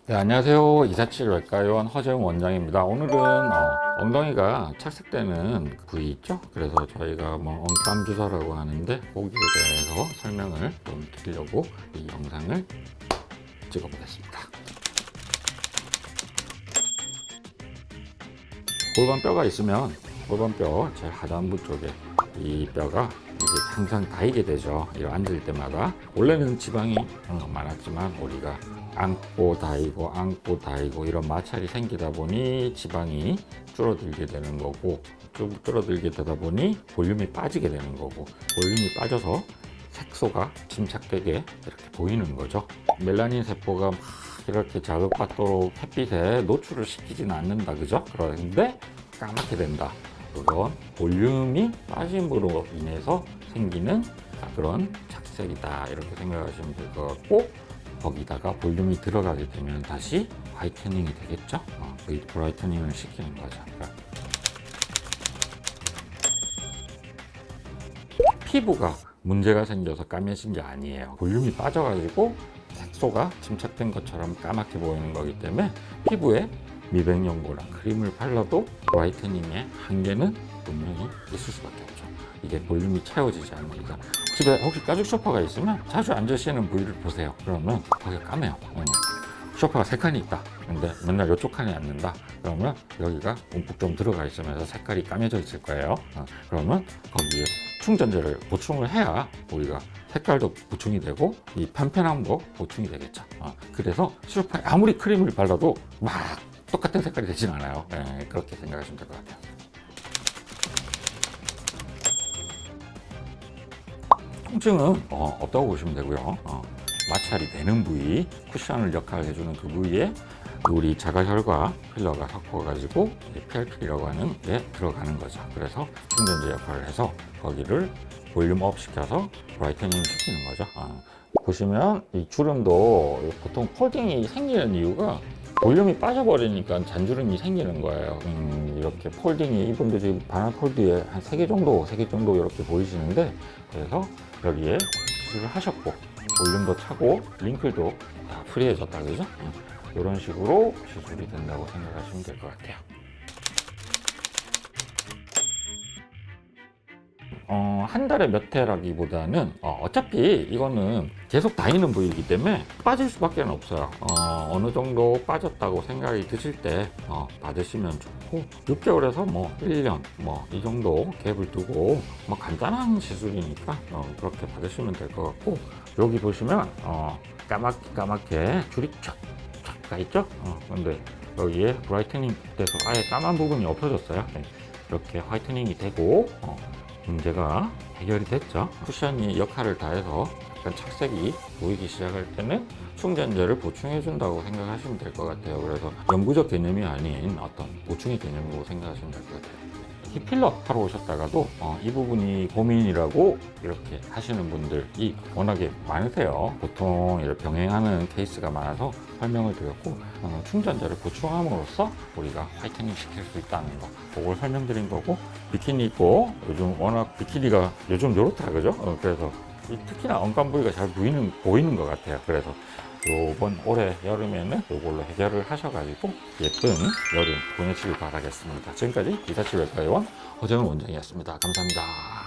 네, 안녕하세요. 247 외과의원 허재웅 원장입니다. 오늘은 엉덩이가 착색되는 부위 있죠? 그래서 저희가 엉감 주사라고 하는데 거기에 대해서 설명을 좀 드리려고 이 영상을 찍어보겠습니다. 골반뼈가 있으면 골반뼈 제일 하단부 쪽에 이 뼈가 이게 항상 닿이게 되죠. 이렇게 앉을 때마다. 원래는 지방이 많았지만 우리가 앉고 닿이고 이런 마찰이 생기다 보니 지방이 줄어들게 되는 거고, 좀 줄어들게 되다 보니 볼륨이 빠지게 되는 거고, 볼륨이 빠져서 색소가 침착되게 이렇게 보이는 거죠. 멜라닌 세포가 막 이렇게 자극받도록 햇빛에 노출을 시키지는 않는다, 그죠? 그런데 까맣게 된다. 그건 볼륨이 빠짐으로 인해서 생기는 그런 착색이다, 이렇게 생각하시면 될 것 같고, 거기다가 볼륨이 들어가게 되면 다시 화이트닝이 되겠죠. 그 브라이트닝을 시키는 거죠. 피부가 문제가 생겨서 까매진 게 아니에요. 볼륨이 빠져가지고 색소가 침착된 것처럼 까맣게 보이는 거기 때문에 피부에 미백 연고랑 크림을 발라도 브라이트닝의 한계는 분명히 있을 수밖에 없죠. 이게 볼륨이 채워지지 않는 이상. 집에 혹시 가죽 소파가 있으면 자주 앉으시는 부위를 보세요. 그러면 거기가 까매요. 소파가 3칸이 있다. 근데 맨날 이쪽 칸에 앉는다. 그러면 여기가 움푹 좀 들어가 있으면서 색깔이 까매져 있을 거예요. 그러면 거기에 충전재를 보충을 해야 우리가 색깔도 보충이 되고 이 편편함도 보충이 되겠죠. 그래서 소파에 아무리 크림을 발라도 막 똑같은 색깔이 되진 않아요. 그렇게 생각하시면 될 것 같아요. 통증은 없다고 보시면 되고요. 마찰이 되는 부위, 쿠션을 역할을 해주는 그 부위에 우리 자가혈과 필러가 섞어가지고 PRP라고 하는 게 들어가는 거죠. 그래서 충전재 역할을 해서 거기를 볼륨 업 시켜서 브라이트닝 시키는 거죠. 보시면 이 주름도 보통 폴딩이 생기는 이유가 볼륨이 빠져버리니까 잔주름이 생기는 거예요. 이렇게 폴딩이 이분들 지금 반환 폴드에 한 3개 정도 이렇게 보이시는데, 그래서 여기에 시술을 하셨고 볼륨도 차고 링클도 다 프리해졌다, 그죠? 이런 식으로 시술이 된다고 생각하시면 될 것 같아요. 한 달에 몇 회라기보다는 어차피 이거는 계속 다니는 부위이기 때문에 빠질 수밖에 없어요. 어느 정도 빠졌다고 생각이 드실 때 받으시면 좋고, 6개월에서 1년 이 정도 갭을 두고 간단한 시술이니까 그렇게 받으시면 될 것 같고, 여기 보시면 까맣게 줄이 쫙쫙 가 있죠? 근데 여기에 브라이트닝 돼서 아예 까만 부분이 없어졌어요. 이렇게 화이트닝이 되고 문제가 해결이 됐죠. 쿠션이 역할을 다해서 약간 착색이 보이기 시작할 때는 충전재를 보충해 준다고 생각하시면 될 것 같아요. 그래서 영구적 개념이 아닌 어떤 보충의 개념으로 생각하시면 될 것 같아요. 힙필러 하러 오셨다가도 이 부분이 고민이라고 이렇게 하시는 분들이 워낙에 많으세요. 보통 이렇게 병행하는 케이스가 많아서 설명을 드렸고, 충전재를 보충함으로써 우리가 화이트닝 시킬 수 있다는 거, 그걸 설명드린 거고, 비키니 입고 요즘 워낙 비키니가 요즘 요렇다, 그죠? 그래서 특히나 엉감 부위가 잘 보이는 것 같아요. 그래서 요번 올해 여름에는 이걸로 해결을 하셔가지고 예쁜 여름 보내시길 바라겠습니다. 지금까지 247 외과의원 허재웅 원장이었습니다. 감사합니다.